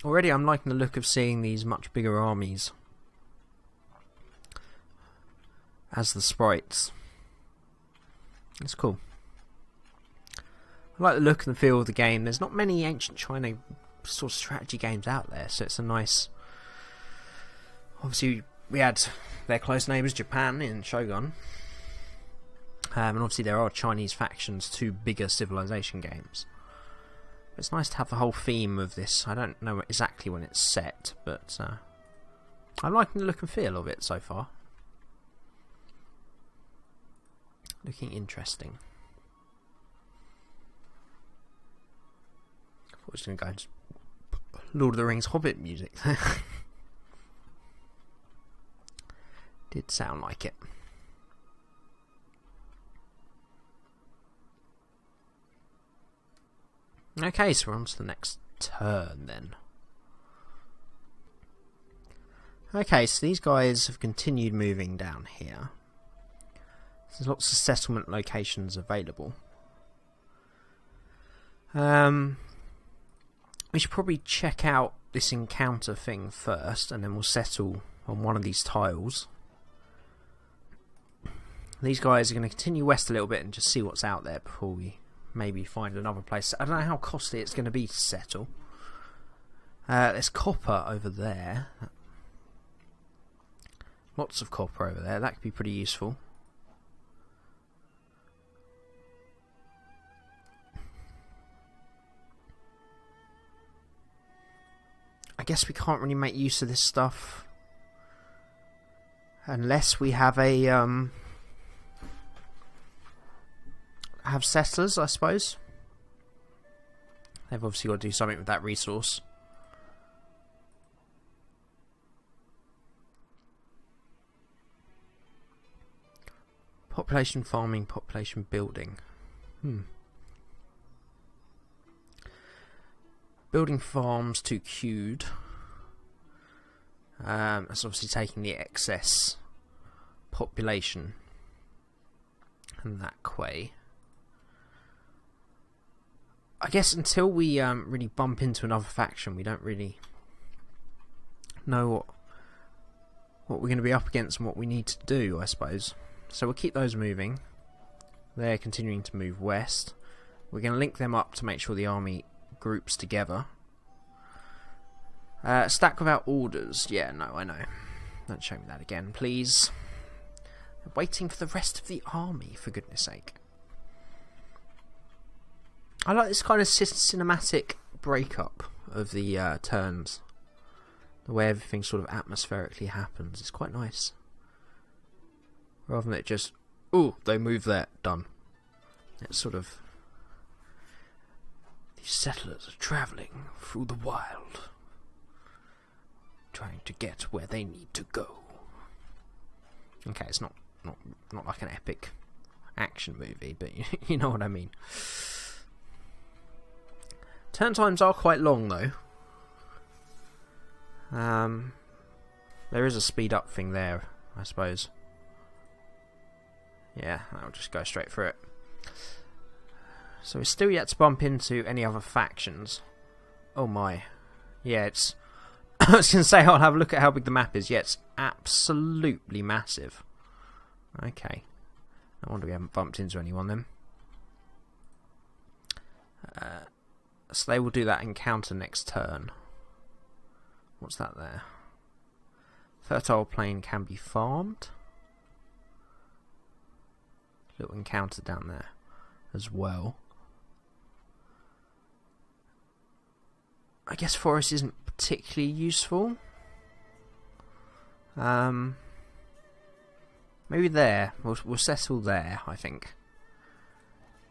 Already I'm liking the look of seeing these much bigger armies as the sprites. It's cool. I like the look and the feel of the game. There's not many ancient China sort of strategy games out there, so it's a nice... Obviously we had their close neighbours Japan in Shogun, and obviously there are Chinese factions to bigger civilization games. It's nice to have the whole theme of this. I don't know exactly when it's set, but I'm liking the look and feel of it so far. Looking interesting. I thought I was going to go into Lord of the Rings Hobbit music. Did sound like it. Okay, so we're on to the next turn then. Okay, so these guys have continued moving down here. There's lots of settlement locations available. We should probably check out this encounter thing first, and then we'll settle on one of these tiles. These guys are going to continue west a little bit and just see what's out there before we maybe find another place. I don't know how costly it's going to be to settle. There's copper over there. Lots of copper over there. That could be pretty useful. I guess we can't really make use of this stuff unless we have a have settlers, I suppose. They've obviously got to do something with that resource. Population farming, population building. Building farms to queued. That's obviously taking the excess population and that way. I guess until we really bump into another faction, we don't really know what we're going to be up against and what we need to do, I suppose. So we'll keep those moving. They're continuing to move west. We're going to link them up to make sure the army groups together. Stack without orders. Yeah, no, I know. Don't show me that again, please. I'm waiting for the rest of the army, for goodness sake. I like this kind of cinematic breakup of the turns. The way everything sort of atmospherically happens. It's quite nice. Rather than it just, ooh, they move there, done. It's sort of... These settlers are travelling through the wild, trying to get where they need to go. Okay, it's not like an epic action movie, but you know what I mean. Turn times are quite long, though. There is a speed up thing there, I suppose. Yeah, I'll just go straight through it. So we're still yet to bump into any other factions. Oh my. Yeah, it's... I was going to say I'll have a look at how big the map is. Yeah, it's absolutely massive. Okay. No wonder we haven't bumped into anyone then. So they will do that encounter next turn. What's that there? Fertile plain can be farmed. Little encounter down there as well. I guess forest isn't particularly useful. Maybe there. We'll settle there, I think.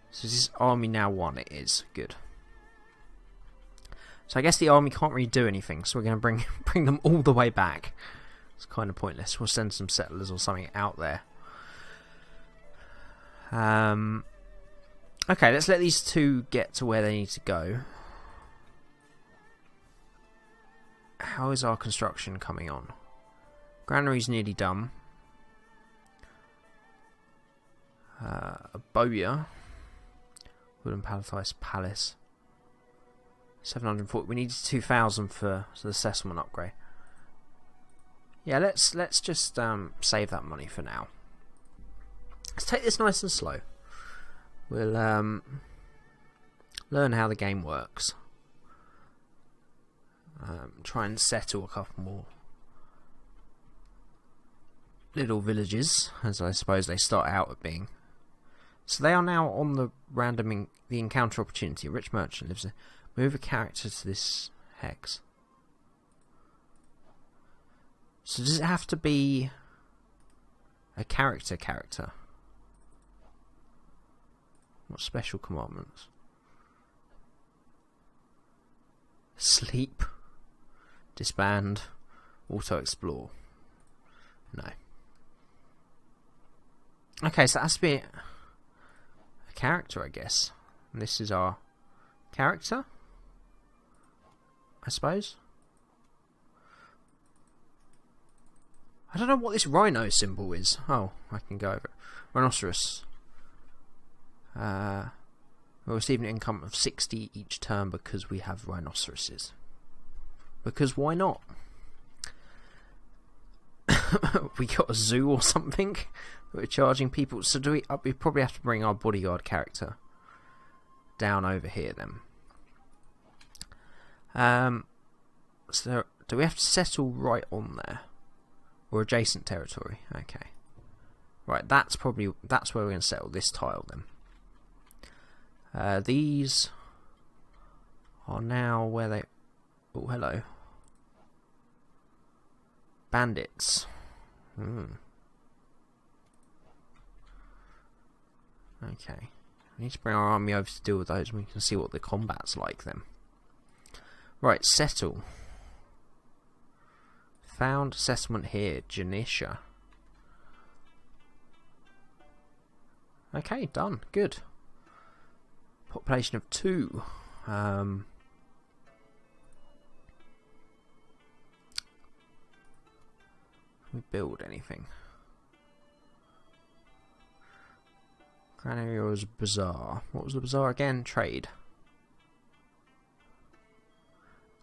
So is this army now one? It is. Good. So I guess the army can't really do anything, so we're going to bring them all the way back. It's kind of pointless. We'll send some settlers or something out there. Okay, let's let these two get to where they need to go. How is our construction coming on? Granary's nearly done. A bowyer. Wooden Palatine Palace. 740. We needed 2,000 for the settlement upgrade. Yeah, let's just save that money for now. Let's take this nice and slow. We'll learn how the game works. Try and settle a couple more little villages, as I suppose they start out at being. So they are now on the the encounter opportunity. A rich merchant lives there. Move a character to this hex. So does it have to be a character? What special commandments? Sleep, disband, auto-explore. No. Okay, so that has to be a character, I guess. And this is our character, I suppose. I don't know what this rhino symbol is. Oh, I can go over it. Rhinoceros. We'll receive an income of 60 each turn because we have rhinoceroses. Because why not? We got a zoo or something that we're charging people. So do we probably have to bring our bodyguard character down over here then. So do we have to settle right on there? Or adjacent territory? Okay. Right, that's where we're going to settle this tile then. These are now where they... Oh, hello. Bandits. Okay. We need to bring our army over to deal with those and we can see what the combat's like then. Right, settle. Found settlement here, Janisha. Okay, done. Good. Population of 2. Can we build anything? Grand area was bazaar. What was the bazaar again? Trade.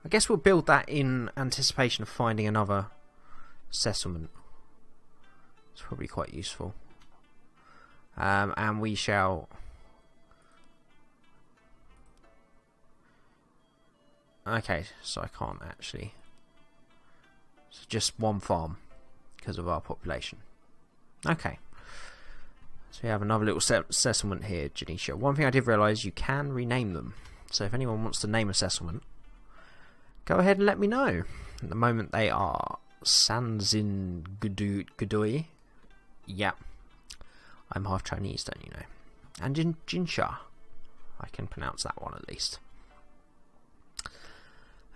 I guess we'll build that in anticipation of finding another settlement. It's probably quite useful. And we shall... Okay, so I can't actually... It's just one farm because of our population. Okay. So we have another little settlement here, Janisha. One thing I did realise, you can rename them. So if anyone wants to name a settlement, go ahead and let me know. At the moment they are Sanzin Gudui. Yeah. I'm half Chinese, don't you know. And Jinsha. I can pronounce that one at least.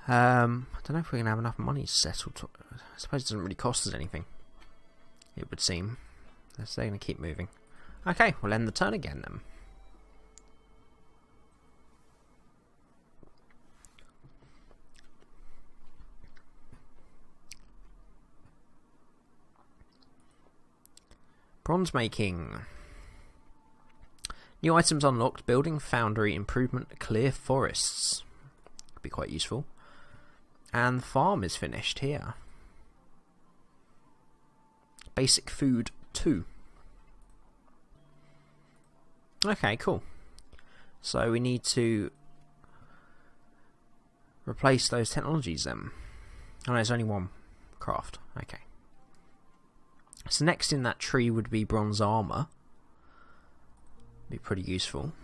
I don't know if we're going to have enough money to settle. I suppose it doesn't really cost us anything. It would seem. They're going to keep moving. Okay, we'll end the turn again then. Bronze making. New items unlocked. Building, foundry, improvement, clear forests. Could be quite useful. And the farm is finished here. Basic food 2. Okay, cool. So we need to replace those technologies then. Oh, there's only one craft. Okay. So next in that tree would be bronze armor. Be pretty useful.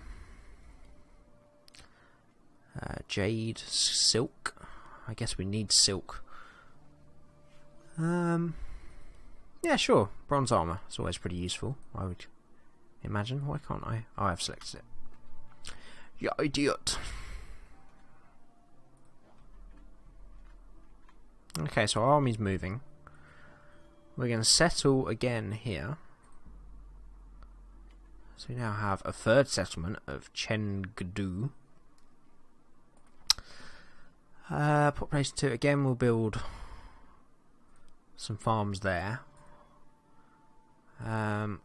Jade, silk. I guess we need silk. Yeah, sure. Bronze armor. It's always pretty useful, I would imagine. Why can't I? Oh, I've selected it. You idiot. Okay, so our army's moving. We're going to settle again here. So we now have a third settlement of Chengdu. Population 2. Again, we'll build some farms there. And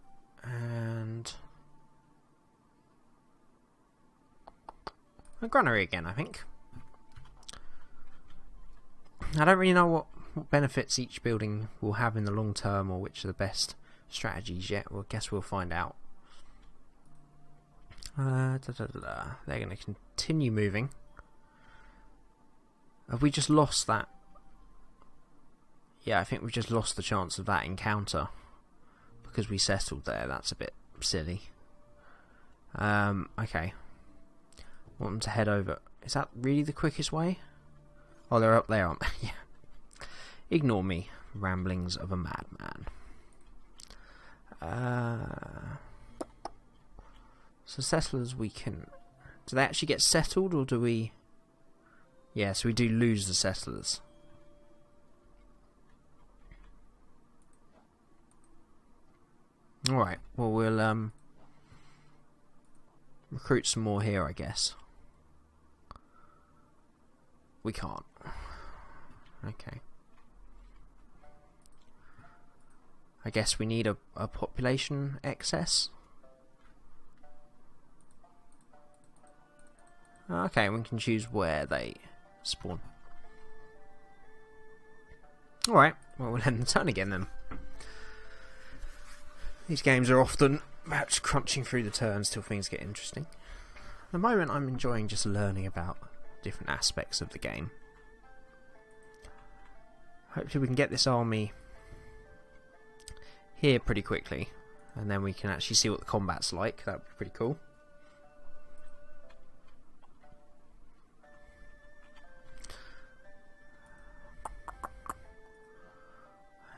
a granary again, I think. I don't really know what benefits each building will have in the long term, or which are the best strategies yet. Well, I guess we'll find out. They're going to continue moving. Have we just lost that? Yeah, I think we've just lost the chance of that encounter because we settled there. That's a bit silly. Okay. Want them to head over. Is that really the quickest way? Oh, they're up there, aren't they? Yeah. Ignore me. Ramblings of a madman. So settlers we can... Do they actually get settled, or do we... Yeah, so we do lose the settlers. Alright, well we'll recruit some more here, I guess. We can't. Okay. I guess we need a population excess. Okay, we can choose where they spawn. Alright, well we'll end the turn again then. These games are often about just crunching through the turns till things get interesting. At the moment I'm enjoying just learning about different aspects of the game. Hopefully we can get this army here pretty quickly, and then we can actually see what the combat's like. That would be pretty cool.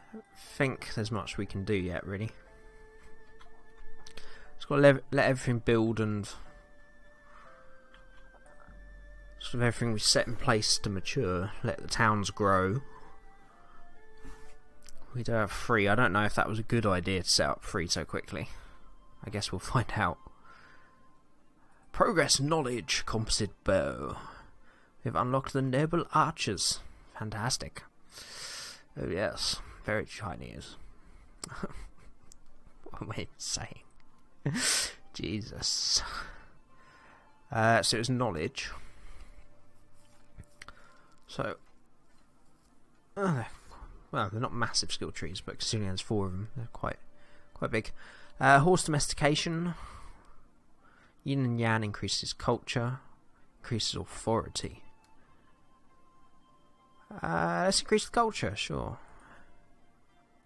I don't think there's much we can do yet, really. Just got to let everything build and sort of everything we set in place to mature. Let the towns grow. We do have 3. I don't know if that was a good idea to set up 3 so quickly. I guess we'll find out. Progress knowledge, composite bow. We've unlocked the noble archers. Fantastic. Oh yes, very Chinese. What am I saying? Jesus. So it was knowledge. So, well, they're not massive skill trees, but considering there's 4 of them, they're quite big. Horse domestication. Yin and Yang increases culture, increases authority. Let's increase the culture, sure.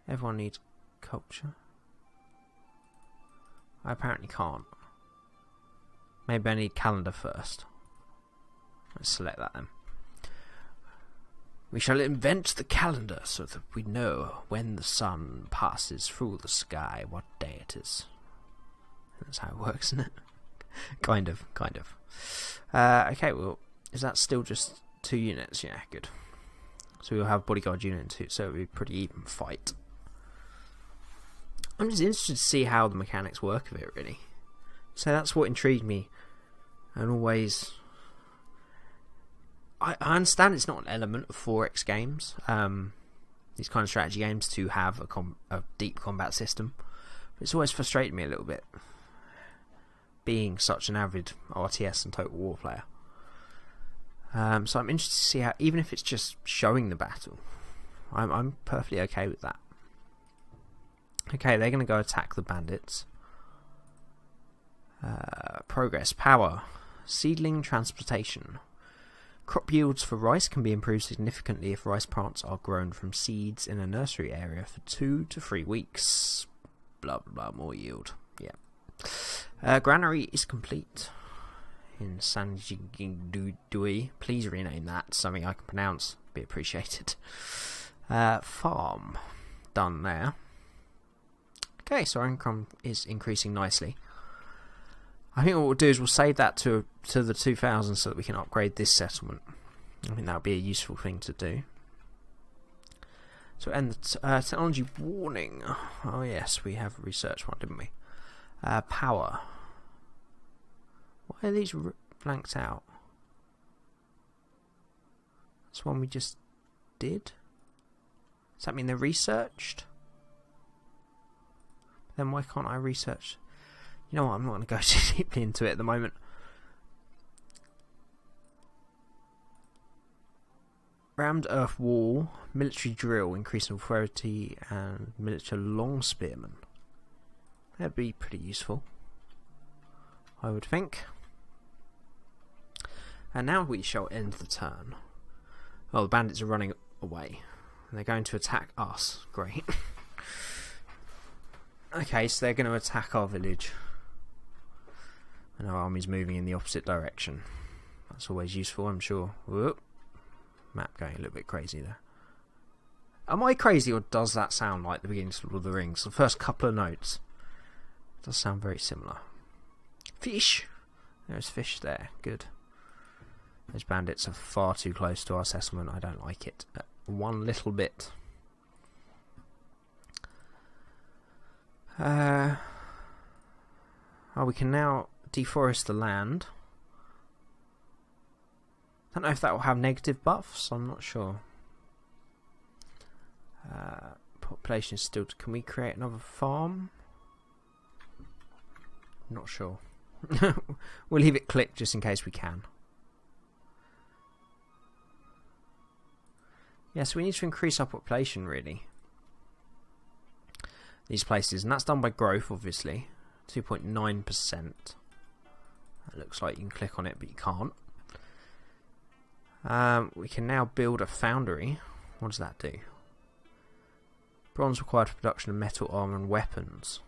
Everyone needs culture. I apparently can't. Maybe I need calendar first. Let's select that then. We shall invent the calendar so that we know when the sun passes through the sky what day it is. That's how it works, isn't it? kind of. Okay, well, is that still just 2 units? Yeah, good. So we'll have bodyguard unit 2, so it'll be a pretty even fight. I'm just interested to see how the mechanics work of it, really. So that's what intrigued me, and always... I understand it's not an element of 4X games, these kind of strategy games, to have a deep combat system. But it's always frustrated me a little bit, being such an avid RTS and Total War player. So I'm interested to see how, even if it's just showing the battle, I'm perfectly okay with that. Okay, they're going to go attack the bandits. Progress, power, seedling transportation. Crop yields for rice can be improved significantly if rice plants are grown from seeds in a nursery area for 2 to 3 weeks. Blah blah blah, more yield. Yeah. Granary is complete. In Sanjigdui. Please rename that to something I can pronounce. Be appreciated. Farm. Done there. Okay, so our income is increasing nicely. I think what we'll do is we'll save that to the 2000 so that we can upgrade this settlement. I think that would be a useful thing to do. So end the technology warning. Oh yes, we have researched one, didn't we? Power. Why are these blanked out? That's one we just did. Does that mean they're researched? Then why can't I research? You know what, I'm not going to go too deeply into it at the moment. Rammed earth wall, military drill, increasing authority, and miniature long spearman. That'd be pretty useful, I would think. And now we shall end the turn. Oh, the bandits are running away. They're going to attack us. Great. Okay, so they're going to attack our village. And our army's moving in the opposite direction. That's always useful, I'm sure. Whoop. Map going a little bit crazy there. Am I crazy, or does that sound like the beginning of Lord of the Rings? The first couple of notes does sound very similar. Fish! There's fish there. Good. Those bandits are far too close to our settlement. I don't like it one little bit. Oh, we can now deforest the land. I don't know if that will have negative buffs. I'm not sure. Population is still... Can we create another farm? Not sure. We'll leave it clicked just in case we can. Yeah, so we need to increase our population, really. These places, and that's done by growth, obviously. 2.9%. That looks like you can click on it, but you can't. We can now build a foundry. What does that do? Bronze required for production of metal armor and weapons.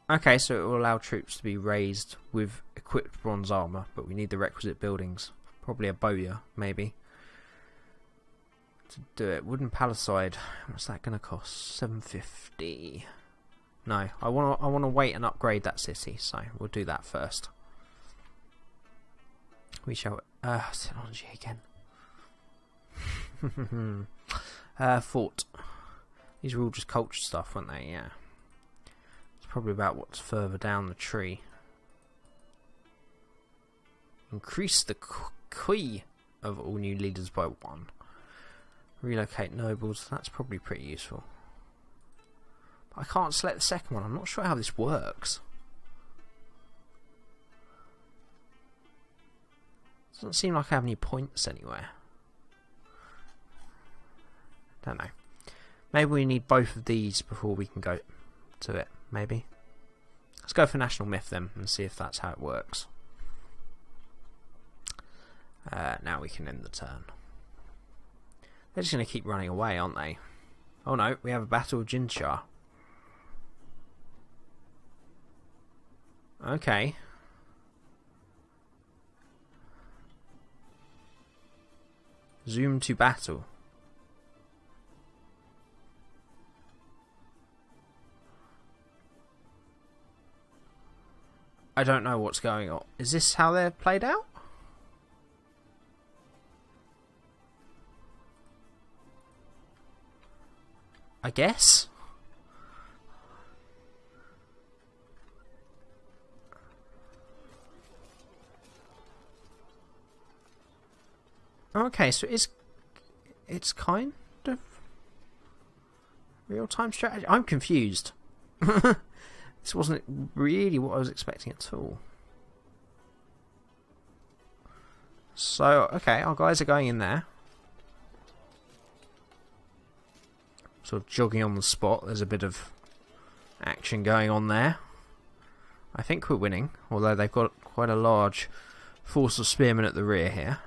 Okay, so it will allow troops to be raised with equipped bronze armor, but we need the requisite buildings. Probably a bowyer, maybe. To do it. Wooden palisade. What's that going to cost? 750. No, I want to wait and upgrade that city, so we'll do that first. We shall... technology again. Fort. These were all just culture stuff, weren't they? Yeah. It's probably about what's further down the tree. Increase the key of all new leaders by 1. Relocate nobles. That's probably pretty useful. But I can't select the second one. I'm not sure how this works. Doesn't seem like I have any points anywhere. Don't know. Maybe we need both of these before we can go to it. Maybe. Let's go for National Myth then and see if that's how it works. Now we can end the turn. They're just going to keep running away, aren't they? Oh no, we have a battle of Jinshar. Okay. Zoom to battle. I don't know what's going on. Is this how they're played out? I guess. Okay, so it's kind of real-time strategy. I'm confused. This wasn't really what I was expecting at all. So, okay, our guys are going in there. Sort of jogging on the spot. There's a bit of action going on there. I think we're winning, although they've got quite a large force of spearmen at the rear here.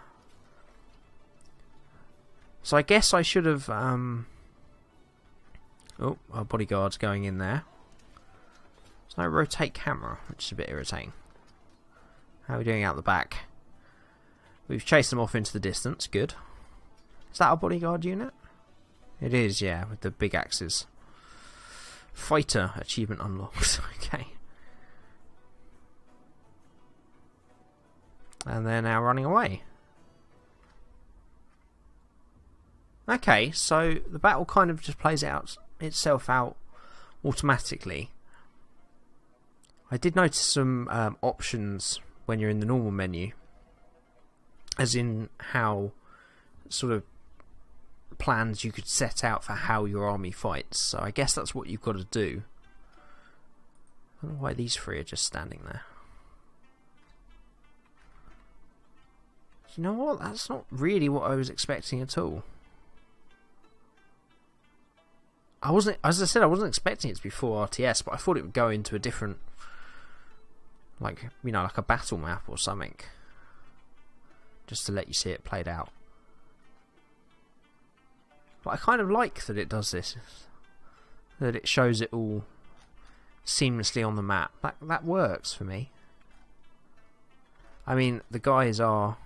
So I guess I should have... Oh, our bodyguard's going in there. There's no rotate camera, which is a bit irritating. How are we doing out the back? We've chased them off into the distance. Good. Is that our bodyguard unit? It is, yeah, with the big axes. Fighter achievement unlocked. Okay. And they're now running away. Okay, so the battle kind of just plays itself out automatically. I did notice some options when you're in the normal menu, as in how sort of plans you could set out for how your army fights. So I guess that's what you've got to do. I don't know why these three are just standing there. you know what? That's not really what I was expecting at all. I wasn't, as I said, I wasn't expecting it to be full RTS, but I thought it would go into a different, like, you know, like a battle map or something, just to let you see it played out. But I kind of like that it does this, that it shows it all seamlessly on the map. That works for me. I mean, the guys are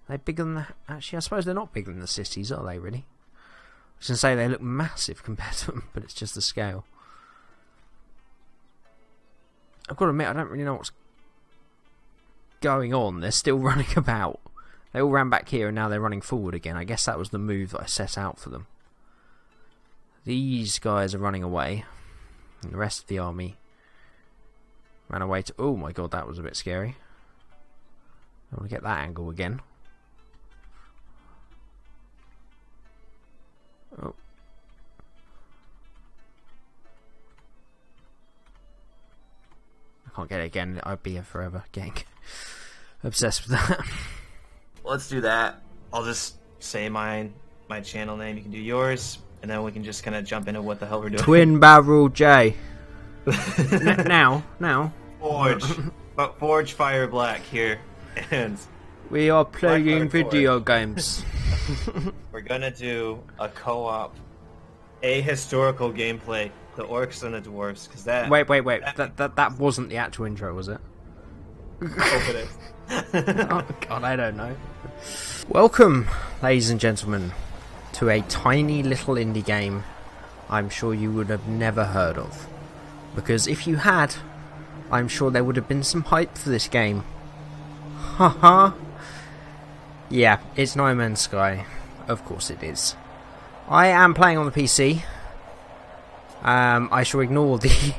they bigger than the... Actually, I suppose they're not bigger than the cities, are they, really? I was going to say they look massive compared to them, but it's just the scale. I've got to admit, I don't really know what's going on. They're still running about. They all ran back here and now they're running forward again. I guess that was the move that I set out for them. These guys are running away. And the rest of the army ran away to... Oh my god, that was a bit scary. I want to get that angle again. Oh. I can't get it again. I'd be here forever getting obsessed with that. Let's do that. I'll just say my channel name. You can do yours, and then we can just kind of jump into what the hell we're doing. Twin Barrel J. now. Forge Fire Black here, and we are playing video games. We're gonna do a co-op, a historical gameplay, the orcs and the dwarves, because that... Wait. That wasn't the actual intro, was it? Hope it is. Oh god, I don't know. Welcome, ladies and gentlemen, to a tiny little indie game I'm sure you would have never heard of. Because if you had, I'm sure there would have been some hype for this game. Haha. Yeah, it's No Man's Sky. Of course it is. I am playing on the PC. I shall ignore the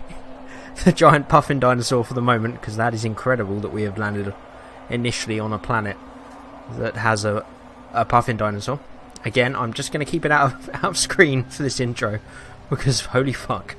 the giant puffin dinosaur for the moment, because that is incredible that we have landed initially on a planet that has a puffin dinosaur. Again, I'm just going to keep it out of screen for this intro, because holy fuck.